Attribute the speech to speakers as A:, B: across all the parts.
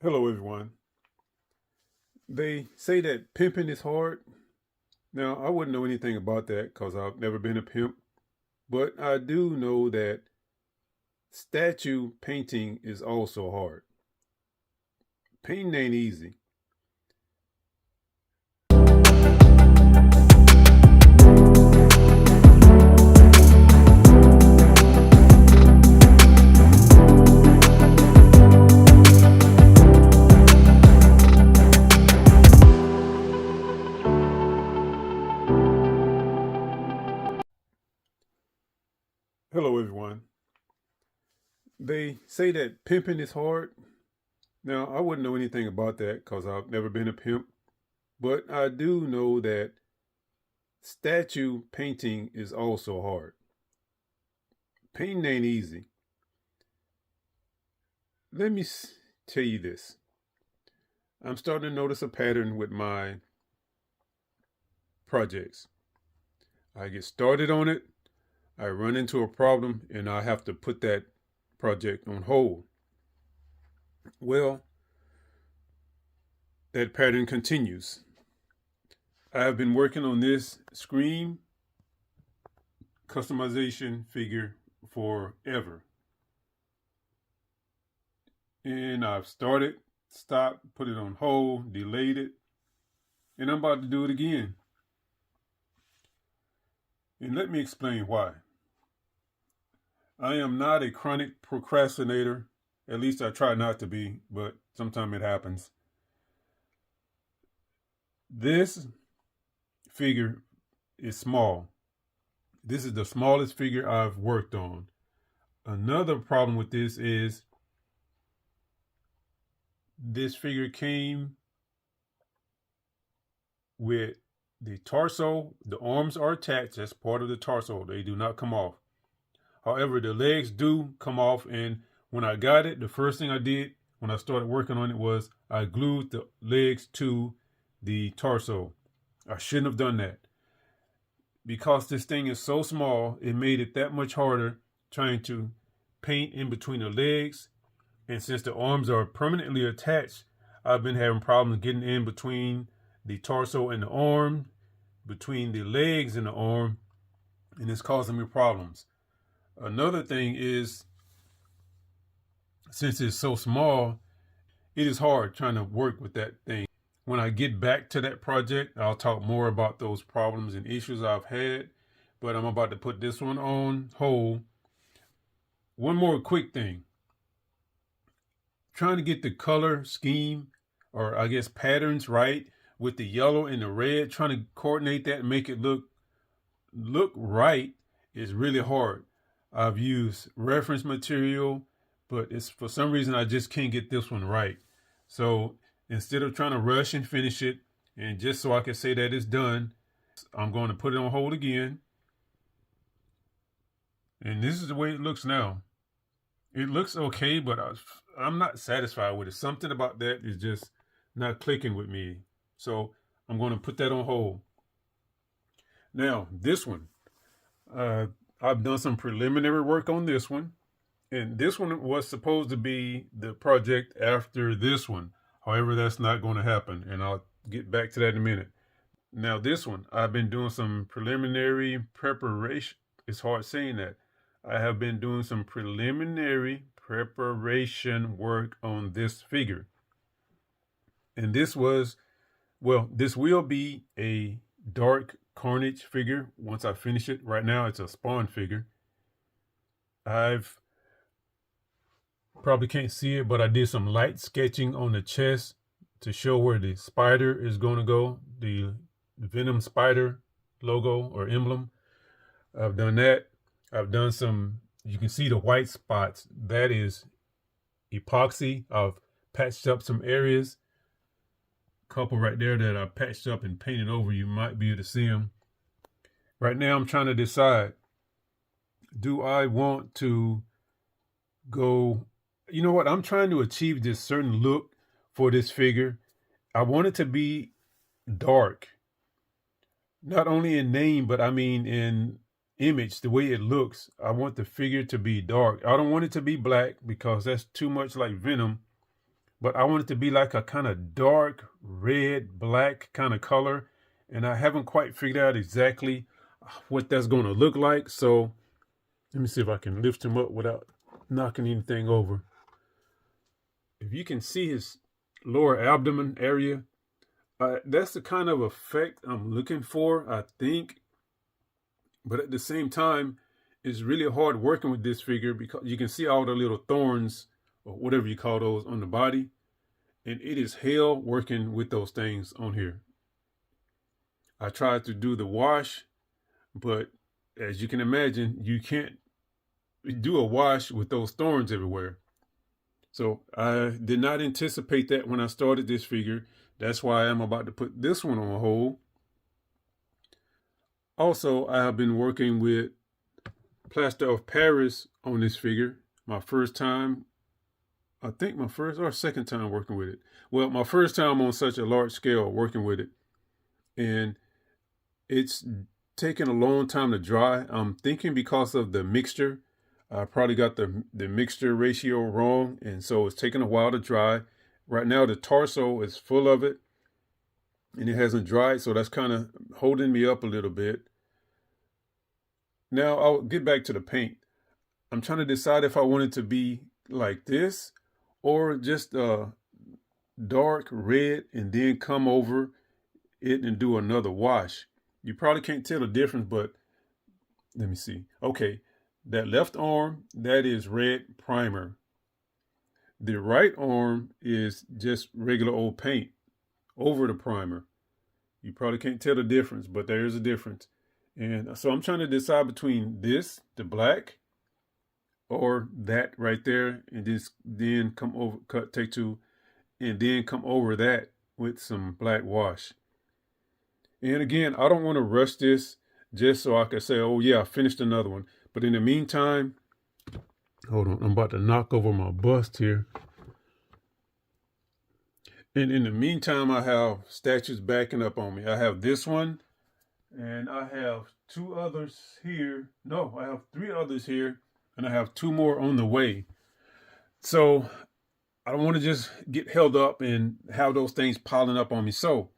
A: Hello, everyone. They say that pimping is hard. Now, I wouldn't know anything about that because I've never been a pimp, but I do know that statue painting is also hard. Painting ain't easy. Hello, everyone. They say that pimping is hard. Now, I wouldn't know anything about that because I've never been a pimp, but I do know that statue painting is also hard. Painting ain't easy. Let me tell you this. I'm starting to notice a pattern with my projects. I get started on it, I run into a problem, and I have to put that project on hold. Well, that pattern continues. I have been working on this screen customization figure forever. And I've started, stopped, put it on hold, delayed it, and I'm about to do it again. And let me explain why. I am not a chronic procrastinator. At least I try not to be, but sometimes it happens. This figure is small. This is the smallest figure I've worked on. Another problem with this is this figure came with the torso. The arms are attached as part of the torso. They do not come off. However, the legs do come off, and when I got it, the first thing I did when I started working on it was I glued the legs to the torso. I shouldn't have done that. Because this thing is so small, it made it that much harder trying to paint in between the legs. And since the arms are permanently attached, I've been having problems getting in between the torso and the arm, between the legs and the arm, and it's causing me problems. Another thing is, since it's so small, it is hard trying to work with that thing. When I get back to that project, I'll talk more about those problems and issues I've had, but I'm about to put this one on hold. One more quick thing. Trying to get the color scheme, or I guess patterns, right, with the yellow and the red, trying to coordinate that and make it look right is really hard. I've used reference material, but it's for some reason I just can't get this one right. So instead of trying to rush and finish it, and just so I can say that it's done, I'm going to put it on hold again. And this is the way it looks now. It looks okay, but I'm not satisfied with it. Something about that is just not clicking with me. So I'm going to put that on hold. Now, this one. I've done some preliminary work on this one. And this one was supposed to be the project after this one. However, that's not going to happen. And I'll get back to that in a minute. Now, this one, I've been doing some preliminary preparation. It's hard saying that. I have been doing some preliminary preparation work on this figure. And this will be a dark carnage figure once I finish it. Right now, it's a spawn figure. I've probably can't see it, but I did some light sketching on the chest to show where the spider is going to go, the Venom spider logo or emblem. I've done that. I've done some, you can see the white spots. That is epoxy. I've patched up some areas. Couple right there that I patched up and painted over. You might be able to see them. Right now I'm trying to decide, do I want to go, you know what, I'm trying to achieve this certain look for this figure. I want it to be dark, not only in name, but I mean in image, the way it looks. I want the figure to be dark. I don't want it to be black because that's too much like Venom. but I want it to be like a kind of dark red, black kind of color. And I haven't quite figured out exactly what that's going to look like. So let me see if I can lift him up without knocking anything over. If you can see his lower abdomen area, that's the kind of effect I'm looking for, I think. But at the same time, it's really hard working with this figure because you can see all the little thorns or whatever you call those on the body. And it is hell working with those things on here. I tried to do the wash, but as you can imagine, you can't do a wash with those thorns everywhere. So I did not anticipate that when I started this figure. That's why I'm about to put this one on hold. Also, I have been working with plaster of Paris on this figure. My first time, I think my first or second time working with it. Well, my first time on such a large scale working with it. And it's taken a long time to dry. I'm thinking because of the mixture. I probably got the mixture ratio wrong, and so it's taking a while to dry. Right now, the torso is full of it, and it hasn't dried, so that's kind of holding me up a little bit. Now, I'll get back to the paint. I'm trying to decide if I want it to be like this or just dark red and then come over it and do another wash. You probably can't tell the difference, but let me see. Okay, that left arm, that is red primer. The right arm is just regular old paint over the primer. You probably can't tell the difference, but there is a difference. And so I'm trying to decide between this, the black, or that right there, and then come over, take two, and then come over that with some black wash. And again, I don't want to rush this just so I can say, oh yeah, I finished another one. But in the meantime, hold on, I'm about to knock over my bust here. And in the meantime, I have statues backing up on me. I have this one, and I have two others here. No, I have three others here, and I have two more on the way. So I don't want to just get held up and have those things piling up on me. So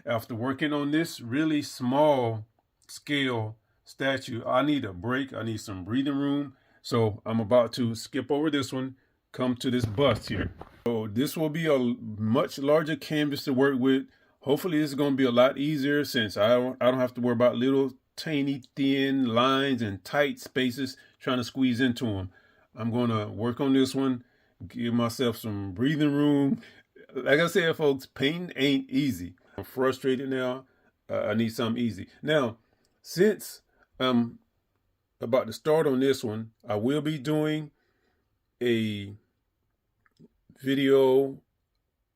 A: after working on this really small scale statue, I need a break. I need some breathing room. So I'm about to skip over this one, come to this bust here. So this will be a much larger canvas to work with. Hopefully this is going to be a lot easier since I don't have to worry about little tiny thin lines and tight spaces trying to squeeze into them. I'm going to work on this one, give myself some breathing room. Like I said, folks, painting ain't easy. I'm frustrated now. I need something easy. Now, since I'm about to start on this one, I will be doing a video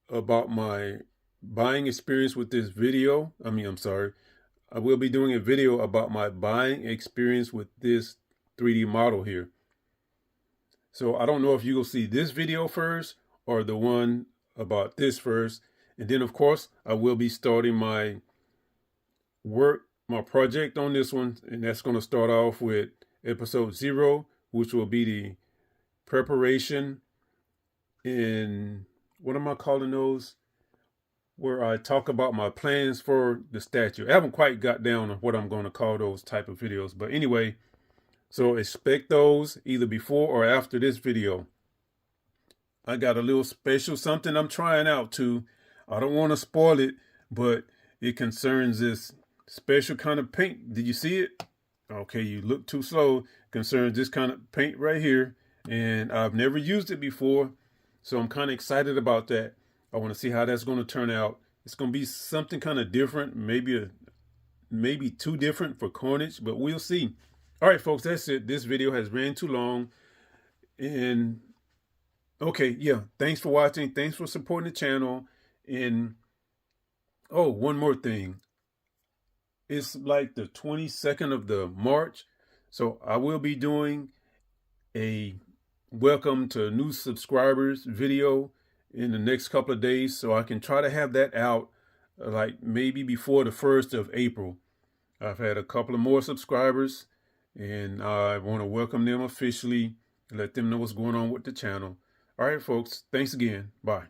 A: about my buying experience with this video. I will be doing a video about my buying experience with this 3D model here. So I don't know if you will see this video first or the one about this first. And then, of course, I will be starting my project on this one. And that's going to start off with episode 0, which will be the preparation in, what am I calling those? Where I talk about my plans for the statue. I haven't quite got down on what I'm going to call those type of videos. But anyway, so expect those either before or after this video. I got a little special something I'm trying out too. I don't want to spoil it, but it concerns this special kind of paint. Did you see it? Okay, you look too slow. Concerns this kind of paint right here. And I've never used it before. So I'm kind of excited about that. I want to see how that's going to turn out. It's going to be something kind of different. Maybe too different for Carnage, but we'll see. All right, folks, that's it. This video has ran too long. And okay, yeah, thanks for watching. Thanks for supporting the channel. And oh, one more thing. It's like the 22nd of the March. So I will be doing a welcome to new subscribers video in the next couple of days. So I can try to have that out like maybe before the 1st of April. I've had a couple of more subscribers and I want to welcome them officially and let them know what's going on with the channel. All right, folks. Thanks again. Bye.